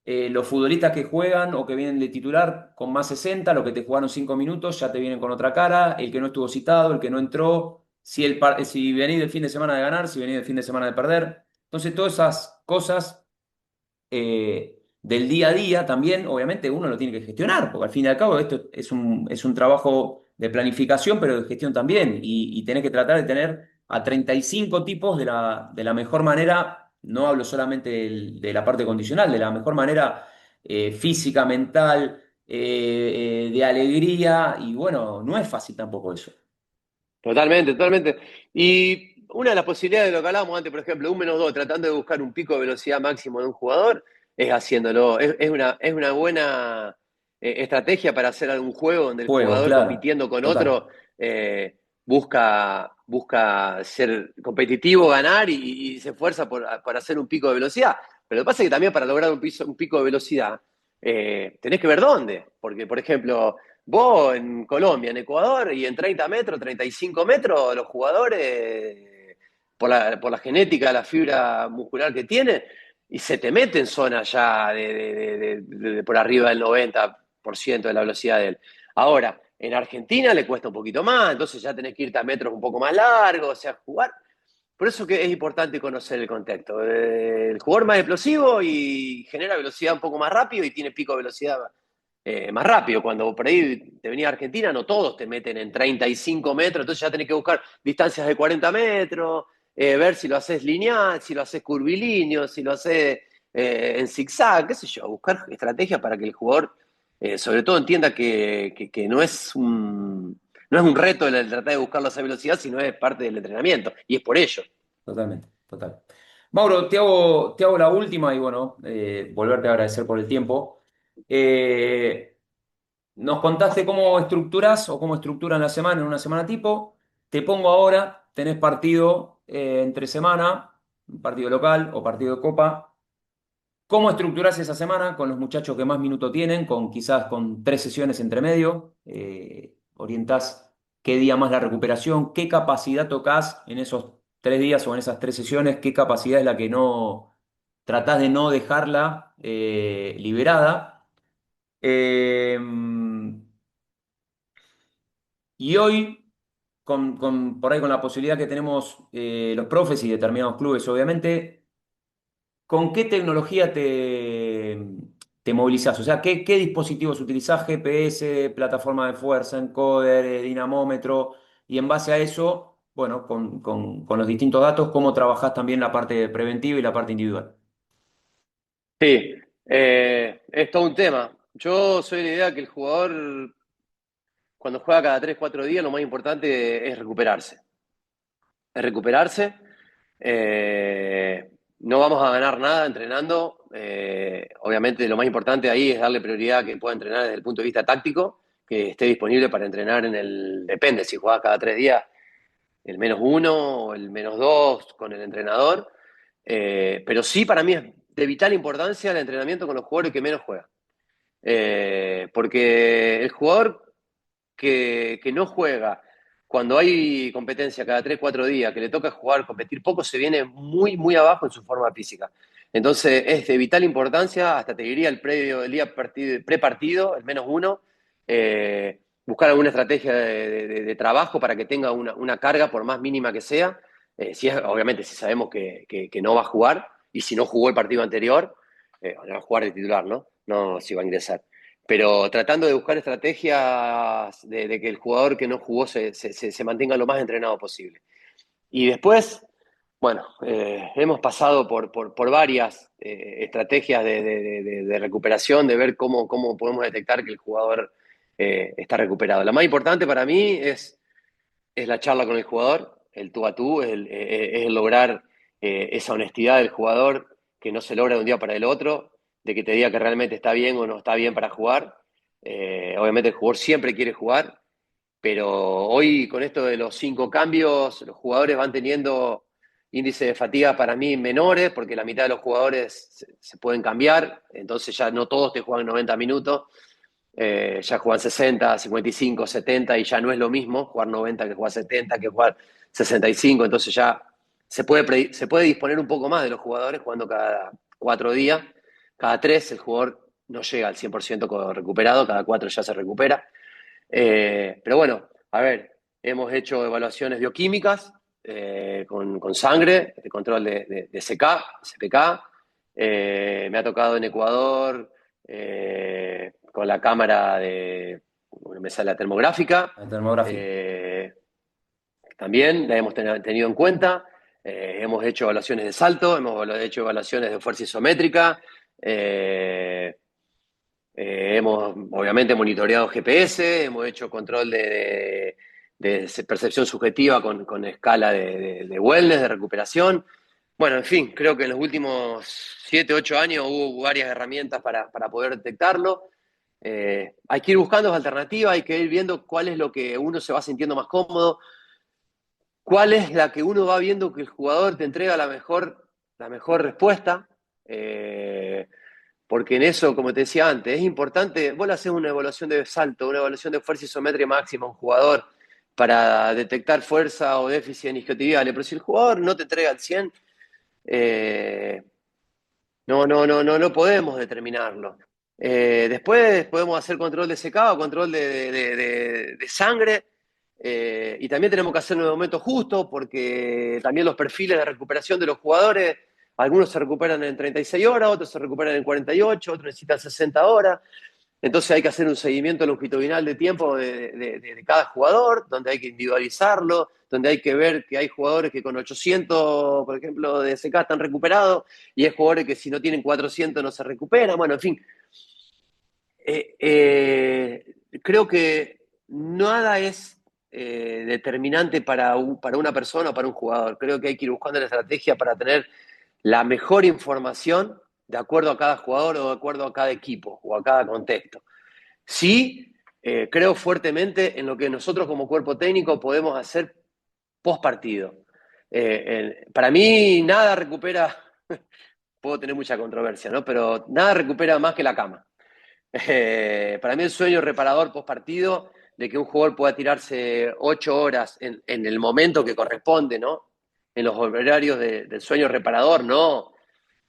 los futbolistas que juegan o que vienen de titular con más 60, los que te jugaron 5 minutos ya te vienen con otra cara, el que no estuvo citado, el que no entró, si venís del fin de semana de ganar, si venís del fin de semana de perder. Entonces, todas esas cosas del día a día también, obviamente, uno lo tiene que gestionar, porque al fin y al cabo esto es un trabajo de planificación, pero de gestión también, y tenés que tratar de tener a 35 tipos de la mejor manera, no hablo solamente de la parte condicional, de la mejor manera física, mental, de alegría, y bueno, no es fácil tampoco eso. Totalmente, totalmente. Y una de las posibilidades de lo que hablábamos antes, por ejemplo, un -2, tratando de buscar un pico de velocidad máximo de un jugador, es haciéndolo. Es una buena estrategia para hacer algún juego donde el Juego, jugador claro, compitiendo con otro total. busca ser competitivo, ganar y se esfuerza por hacer un pico de velocidad. Pero lo que pasa es que también para lograr un pico de velocidad tenés que ver dónde. Porque, por ejemplo, vos en Colombia, en Ecuador, y en 30 metros, 35 metros, los jugadores, por la genética, la fibra muscular que tienen, y se te mete en zona ya por arriba del 90% de la velocidad de él. Ahora, en Argentina le cuesta un poquito más, entonces ya tenés que irte a metros un poco más largos, o sea, jugar. Por eso que es importante conocer el contexto. El jugador más explosivo y genera velocidad un poco más rápido y tiene pico de velocidad más rápido. Cuando por ahí te venía a Argentina, no todos te meten en 35 metros, entonces ya tenés que buscar distancias de 40 metros, ver si lo haces lineal, si lo haces curvilíneo, si lo haces en zigzag, qué sé yo, buscar estrategias para que el jugador, sobre todo, entienda que no es un reto el tratar de buscarlo a esa velocidad, sino es parte del entrenamiento, y es por ello. Totalmente, total. Mauro, te hago la última y bueno, volverte a agradecer por el tiempo. Eh, Nos contaste cómo estructuras o cómo estructuran la semana en una semana tipo. Te pongo ahora, tenés partido entre semana, un partido local o partido de copa. ¿Cómo estructurás esa semana con los muchachos que más minutos tienen, con quizás con 3 sesiones entre medio? Orientás qué día más la recuperación, qué capacidad tocas en esos 3 días o en esas 3 sesiones, qué capacidad es la que no tratás de no dejarla liberada. Eh, y hoy, por ahí con la posibilidad que tenemos los profes y determinados clubes, obviamente, ¿con qué tecnología te movilizás? O sea, ¿qué dispositivos utilizás? GPS, plataforma de fuerza, encoder, dinamómetro, y en base a eso, bueno, con los distintos datos, ¿cómo trabajás también la parte preventiva y la parte individual? Sí, es todo un tema. Yo soy de la idea que el jugador, cuando juega cada 3 4 días, lo más importante es recuperarse. Es recuperarse. No vamos a ganar nada entrenando. Obviamente, lo más importante ahí es darle prioridad a que pueda entrenar desde el punto de vista táctico, que esté disponible para entrenar en el. Depende, si juegas cada 3 días, el -1 o el -2 con el entrenador. Pero sí, para mí es de vital importancia el entrenamiento con los jugadores que menos juegan. Porque el jugador que no juega cuando hay competencia cada 3 4 días, que le toca jugar, competir poco, se viene muy, muy abajo en su forma física. Entonces es de vital importancia, hasta te diría el día pre-partido, el -1, buscar alguna estrategia de trabajo para que tenga una carga, por más mínima que sea. Obviamente, si sabemos que no va a jugar, y si no jugó el partido anterior, no va a jugar de titular, ¿no? No si va a ingresar, pero tratando de buscar estrategias de que el jugador que no jugó se mantenga lo más entrenado posible. Y después, bueno, hemos pasado por varias estrategias de recuperación, de ver cómo podemos detectar que el jugador está recuperado. La más importante para mí es la charla con el jugador, el tú a tú, es el lograr esa honestidad del jugador que no se logra de un día para el otro, de que te diga que realmente está bien o no está bien para jugar. Obviamente el jugador siempre quiere jugar, pero hoy con esto de los 5 cambios, los jugadores van teniendo índices de fatiga para mí menores, porque la mitad de los jugadores se pueden cambiar, entonces ya no todos te juegan 90 minutos, ya juegan 60, 55, 70 y ya no es lo mismo jugar 90 que jugar 70, que jugar 65, entonces ya se puede disponer un poco más de los jugadores jugando cada 4 días, cada 3 el jugador no llega al 100% recuperado, cada 4 ya se recupera. Pero bueno, a ver, hemos hecho evaluaciones bioquímicas con sangre, de control de CPK. Me ha tocado en Ecuador con la cámara me sale la termográfica. La termografía. eh, También la hemos tenido en cuenta. Hemos hecho evaluaciones de salto, hemos hecho evaluaciones de fuerza isométrica. eh, Hemos obviamente monitoreado GPS, hemos hecho control de percepción subjetiva con escala de wellness, de recuperación. Bueno, en fin, creo que en los últimos 7, 8 años hubo varias herramientas para poder detectarlo. Hay que ir buscando alternativas, hay que ir viendo cuál es lo que uno se va sintiendo más cómodo, cuál es la que uno va viendo que el jugador te entrega la mejor respuesta. Porque en eso, como te decía antes, es importante, vos le haces una evaluación de salto, una evaluación de fuerza isométrica máxima a un jugador para detectar fuerza o déficit en isquiotibiales, pero si el jugador no te entrega al 100, eh, no podemos determinarlo. Después podemos hacer control de secado, control de sangre, y también tenemos que hacerlo en el momento justo, porque también los perfiles de recuperación de los jugadores, algunos se recuperan en 36 horas, otros se recuperan en 48, otros necesitan 60 horas. Entonces hay que hacer un seguimiento longitudinal de tiempo de cada jugador, donde hay que individualizarlo, donde hay que ver que hay jugadores que con 800, por ejemplo, de SK están recuperados, y hay jugadores que si no tienen 400 no se recuperan. Bueno, en fin, creo que nada es determinante para una persona o para un jugador. Creo que hay que ir buscando la estrategia para tener la mejor información de acuerdo a cada jugador o de acuerdo a cada equipo o a cada contexto. Sí, creo fuertemente en lo que nosotros como cuerpo técnico podemos hacer post partido. Para mí nada recupera, puedo tener mucha controversia, ¿no? Pero nada recupera más que la cama. Para mí el sueño reparador post partido de que un jugador pueda tirarse 8 horas en el momento que corresponde, ¿no? En los horarios del sueño reparador, no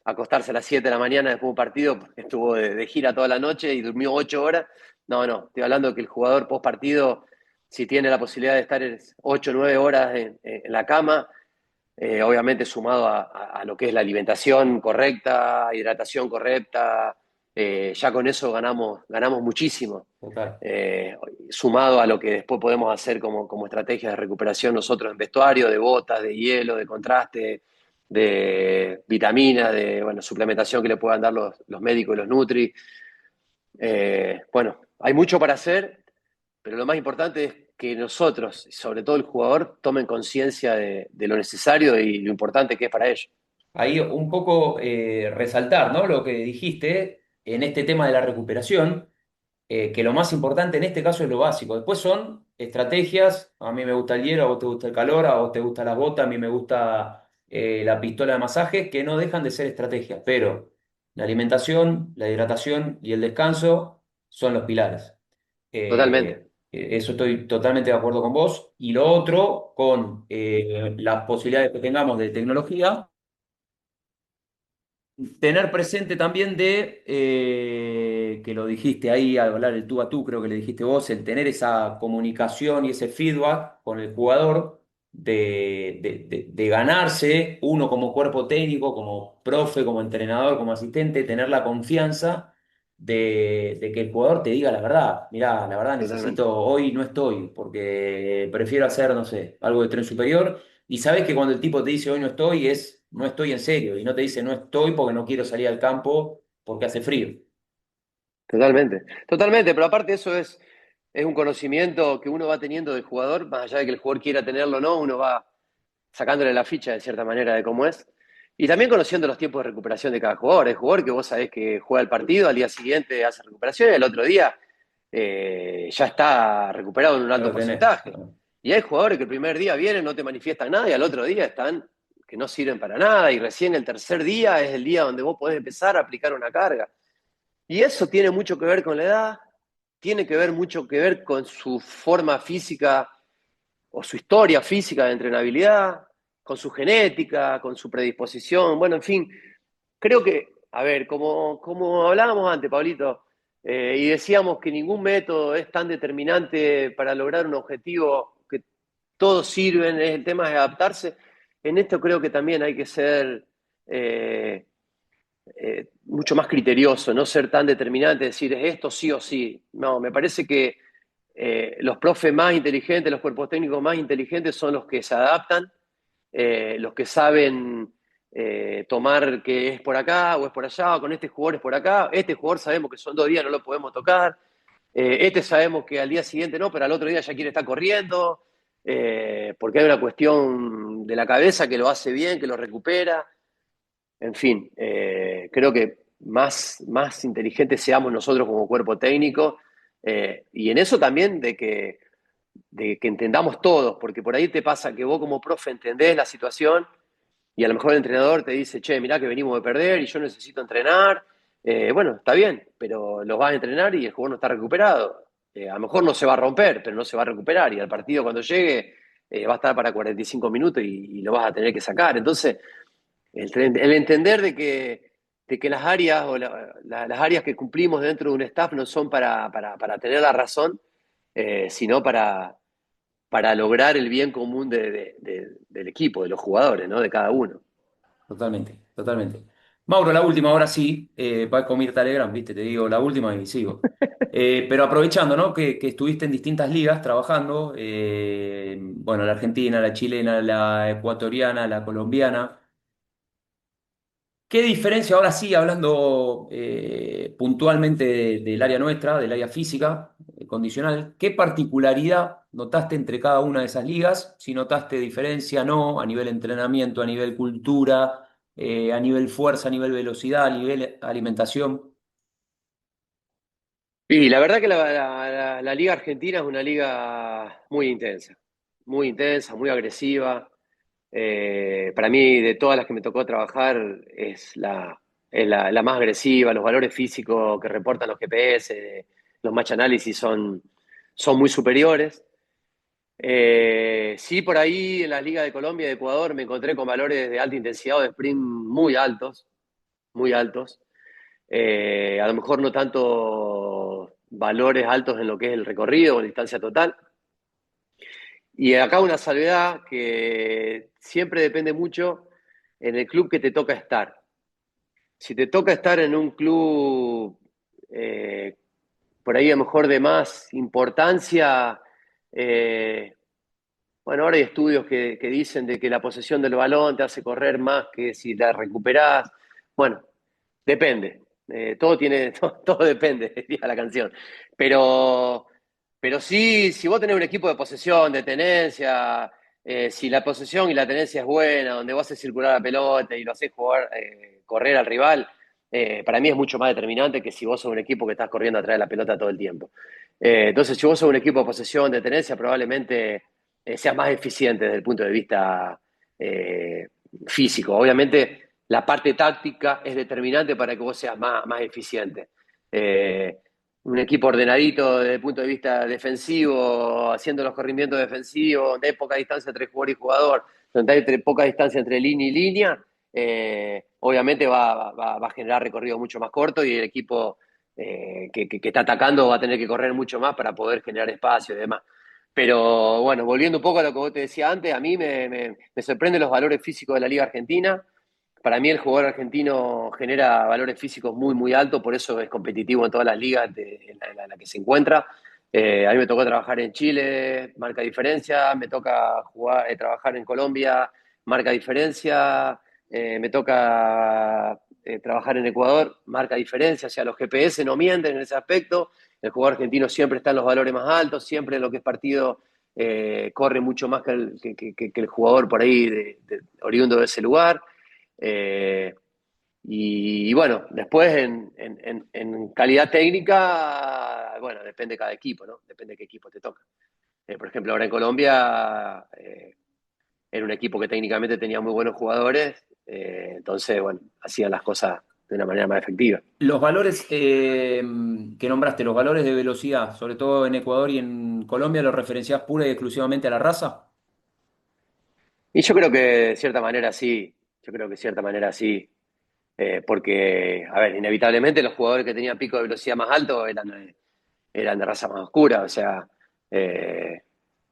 acostarse a las 7 de la mañana después de un partido, porque estuvo de gira toda la noche y durmió 8 horas. No, estoy hablando de que el jugador post partido, si tiene la posibilidad de estar 8 o 9 horas en la cama, obviamente sumado a lo que es la alimentación correcta, hidratación correcta, ya con eso ganamos muchísimo. Total. Eh, Sumado a lo que después podemos hacer como estrategia de recuperación nosotros en vestuario, de botas, de hielo, de contraste, de vitaminas, de bueno, suplementación que le puedan dar los médicos y los nutri. Bueno, hay mucho para hacer, pero lo más importante es que nosotros, y sobre todo el jugador, tomen conciencia de lo necesario y lo importante que es para ellos. Ahí un poco resaltar, ¿no? Lo que dijiste en este tema de la recuperación, que lo más importante en este caso es lo básico. Después son estrategias, a mí me gusta el hielo, a vos te gusta el calor, a vos te gustan las botas, a mí me gusta la pistola de masaje, que no dejan de ser estrategias, pero la alimentación, la hidratación y el descanso son los pilares. Totalmente, Eso estoy totalmente de acuerdo con vos. Y lo otro, con las posibilidades que tengamos de tecnología, tener presente también de, que lo dijiste ahí al hablar el tú a tú, creo que le dijiste vos, el tener esa comunicación y ese feedback con el jugador, de ganarse uno como cuerpo técnico, como profe, como entrenador, como asistente, tener la confianza de que el jugador te diga la verdad. Mirá, la verdad totalmente. necesito, hoy no estoy, porque prefiero hacer, no sé, algo de tren superior y sabes que cuando el tipo te dice hoy no estoy, es no estoy en serio. Y no te dice no estoy porque no quiero salir al campo porque hace frío. Totalmente, totalmente, pero aparte eso es un conocimiento que uno va teniendo del jugador, más allá de que el jugador quiera tenerlo o no, uno va sacándole la ficha de cierta manera de cómo es. Y también conociendo los tiempos de recuperación de cada jugador. Hay jugador que vos sabés que juega el partido, al día siguiente hace recuperación y al otro día ya está recuperado en un Ya alto lo tenés. porcentaje. Y hay jugadores que el primer día vienen, no te manifiestan nada y al otro día están que no sirven para nada y recién el tercer día es el día donde vos podés empezar a aplicar una carga. Y eso tiene mucho que ver con la edad, tiene que ver mucho que ver con su forma física o su historia física de entrenabilidad, con su genética, con su predisposición. Bueno, en fin, creo que, a ver, como hablábamos antes, Pablito, y decíamos que ningún método es tan determinante para lograr un objetivo, que todos sirven, el tema es adaptarse. En esto creo que también hay que ser mucho más criterioso, no ser tan determinante, decir es esto sí o sí. No, me parece que los profes más inteligentes, los cuerpos técnicos más inteligentes son los que se adaptan, los que saben tomar que es por acá o es por allá, o con este jugador es por acá, este jugador sabemos que son 2 días, no lo podemos tocar, este sabemos que al día siguiente no, pero al otro día ya quiere estar corriendo, porque hay una cuestión de la cabeza que lo hace bien, que lo recupera. En fin, creo que más inteligentes seamos nosotros como cuerpo técnico, y en eso también de que entendamos todos, porque por ahí te pasa que vos como profe entendés la situación y a lo mejor el entrenador te dice, che, mirá que venimos de perder y yo necesito entrenar. Bueno, está bien, pero los vas a entrenar y el jugador no está recuperado. A lo mejor no se va a romper, pero no se va a recuperar y al partido cuando llegue va a estar para 45 minutos y lo vas a tener que sacar. Entonces, el entender de que de que las áreas o las áreas que cumplimos dentro de un staff no son para tener la razón, sino para lograr el bien común del equipo, de los jugadores, ¿no? De cada uno. Totalmente, totalmente. Mauro, la última, ahora sí, va con Mirta Legrand, viste, te digo la última y sigo. Pero aprovechando, ¿no? Que estuviste en distintas ligas trabajando, bueno, la argentina, la chilena, la ecuatoriana, la colombiana. ¿Qué diferencia, ahora sí, hablando puntualmente del área nuestra, del área física, condicional, qué particularidad notaste entre cada una de esas ligas? Si notaste diferencia, no, a nivel entrenamiento, a nivel cultura, a nivel fuerza, a nivel velocidad, a nivel alimentación. Y la verdad que la Liga Argentina es una liga muy intensa, muy agresiva. Para mí, de todas las que me tocó trabajar, es la más agresiva. Los valores físicos que reportan los GPS, los match análisis son muy superiores. Sí, por ahí en las ligas de Colombia y de Ecuador me encontré con valores de alta intensidad o de sprint muy altos, muy altos. A lo mejor no tanto valores altos en lo que es el recorrido o en distancia total. Y acá una salvedad que siempre depende mucho en el club que te toca estar. Si te toca estar en un club eh, por ahí a lo mejor de más importancia, eh, bueno, ahora hay estudios que dicen de que la posesión del balón te hace correr más que si la recuperás. Bueno, depende. Todo tiene, todo depende, diría la canción. Pero, pero sí, si vos tenés un equipo de posesión, de tenencia, si la posesión y la tenencia es buena, donde vos haces circular la pelota y lo haces jugar, correr al rival, para mí es mucho más determinante que si vos sos un equipo que estás corriendo atrás de la pelota todo el tiempo. Entonces, si vos sos un equipo de posesión, de tenencia, probablemente seas más eficiente desde el punto de vista eh, físico. Obviamente, la parte táctica es determinante para que vos seas más eficiente. Eh, un equipo ordenadito desde el punto de vista defensivo, haciendo los corrimientos defensivos, donde hay poca distancia entre jugador y jugador, donde hay poca distancia entre línea y línea, obviamente va a generar recorrido mucho más corto y el equipo que está atacando va a tener que correr mucho más para poder generar espacio y demás. Pero bueno, volviendo un poco a lo que vos te decía antes, a mí me sorprenden los valores físicos de la Liga Argentina. Para mí el jugador argentino genera valores físicos muy, muy altos, por eso es competitivo en todas las ligas en la que se encuentra. A mí me tocó trabajar en Chile, marca diferencia, me toca trabajar en Colombia, marca diferencia, me toca trabajar en Ecuador, marca diferencia, o sea, los GPS no mienten en ese aspecto, el jugador argentino siempre está en los valores más altos, siempre en lo que es partido corre mucho más que el jugador por ahí oriundo de ese lugar. Eh, y bueno, después en calidad técnica, bueno, depende de cada equipo, ¿no? Depende de qué equipo te toca. Por ejemplo, ahora en Colombia era un equipo que técnicamente tenía muy buenos jugadores, entonces, bueno, hacían las cosas de una manera más efectiva. Los valores que nombraste, los valores de velocidad, sobre todo en Ecuador y en Colombia, ¿los referenciás pura y exclusivamente a la raza? Y yo creo que de cierta manera sí, yo creo que de cierta manera sí, porque, a ver, inevitablemente los jugadores que tenían pico de velocidad más alto eran de raza más oscura, o sea, eh,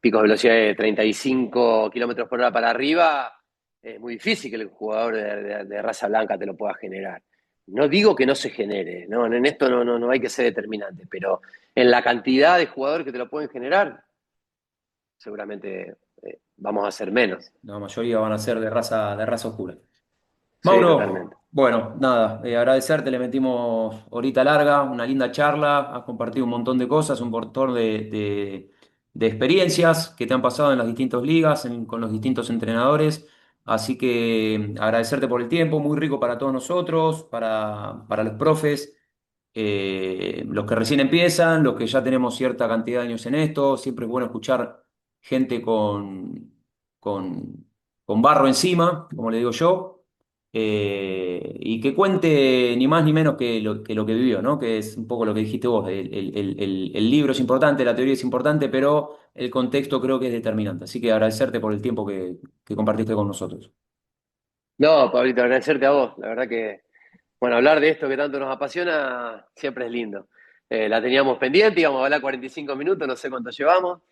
picos de velocidad de 35 kilómetros por hora para arriba, es muy difícil que el jugador de raza blanca te lo pueda generar. No digo que no se genere, ¿no? En esto no hay que ser determinante, pero en la cantidad de jugadores que te lo pueden generar, seguramente vamos a ser menos. La mayoría van a ser de raza oscura. Sí, Mauro, totalmente. bueno, nada, agradecerte, le metimos horita larga, una linda charla, has compartido un montón de cosas, un montón de experiencias que te han pasado en las distintas ligas, con los distintos entrenadores, así que agradecerte por el tiempo, muy rico para todos nosotros, para los profes, los que recién empiezan, los que ya tenemos cierta cantidad de años en esto, siempre es bueno escuchar gente con, con barro encima, como le digo yo y que cuente ni más ni menos que lo que vivió, ¿no? Que es un poco lo que dijiste vos. El libro es importante, la teoría es importante, pero el contexto creo que es determinante. Así que agradecerte por el tiempo que compartiste con nosotros. No, Pablito, agradecerte a vos. La verdad que Bueno, hablar de esto que tanto nos apasiona siempre es lindo. La teníamos pendiente, íbamos a hablar 45 minutos, no sé cuánto llevamos.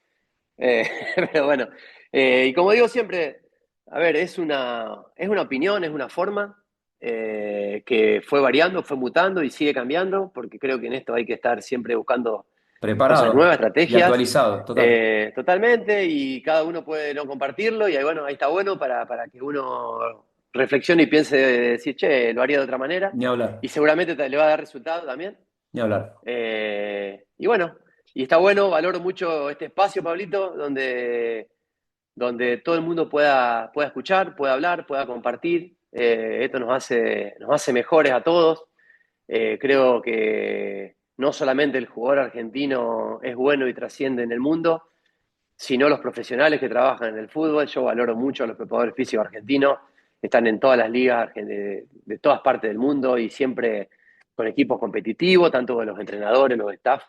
Eh, pero bueno, y como digo siempre, a ver, es una opinión, es una forma que fue variando, fue mutando y sigue cambiando, porque creo que en esto hay que estar siempre buscando cosas nuevas, Preparado y estrategias, actualizado, total. totalmente, y cada uno puede no compartirlo, y ahí, bueno, ahí está bueno para que uno reflexione y piense, decir, che, lo haría de otra manera, Ni hablar, y seguramente le va a dar resultado también. ni hablar. Y bueno, y está bueno, valoro mucho este espacio, Pablito, donde todo el mundo pueda escuchar, pueda hablar, pueda compartir. Esto nos hace mejores a todos. Creo que no solamente el jugador argentino es bueno y trasciende en el mundo, sino los profesionales que trabajan en el fútbol. Yo valoro mucho a los preparadores físicos argentinos, están en todas las ligas de todas partes del mundo y siempre con equipos competitivos, tanto de los entrenadores, los staff,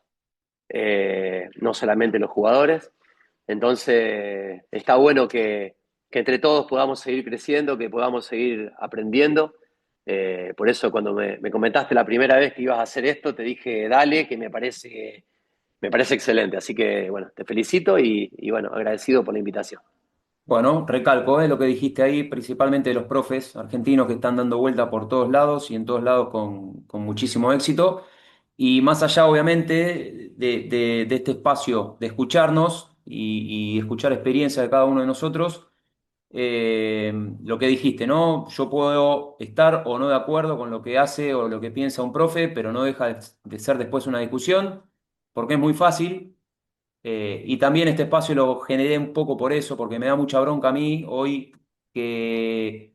no solamente los jugadores. Entonces, está bueno que entre todos podamos seguir creciendo, que podamos seguir aprendiendo. Por eso cuando me comentaste la primera vez que ibas a hacer esto, te dije, dale, que me parece excelente. Así que, bueno, te felicito y bueno, agradecido por la invitación. Bueno, recalco, lo que dijiste ahí, principalmente de los profes argentinos que están dando vuelta por todos lados y en todos lados con muchísimo éxito. Y más allá, obviamente, de este espacio de escucharnos y escuchar experiencia de cada uno de nosotros, eh, lo que dijiste, ¿no? Yo puedo estar o no de acuerdo con lo que hace o lo que piensa un profe, pero no deja de ser después una discusión, porque es muy fácil. Y también este espacio lo generé un poco por eso, porque me da mucha bronca a mí hoy que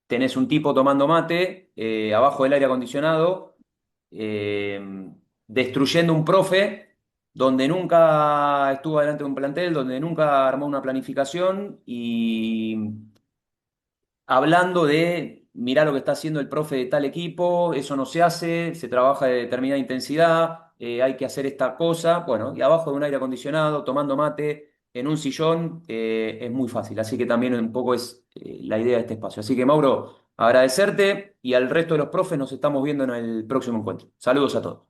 tenés un tipo tomando mate abajo del aire acondicionado, eh, destruyendo un profe donde nunca estuvo delante de un plantel, donde nunca armó una planificación y hablando de, mirá lo que está haciendo el profe de tal equipo, eso no se hace, se trabaja de determinada intensidad, hay que hacer esta cosa, bueno, y abajo de un aire acondicionado, tomando mate, en un sillón, es muy fácil, así que también un poco es la idea de este espacio. Así que Mauro, agradecerte y al resto de los profes nos estamos viendo en el próximo encuentro. Saludos a todos.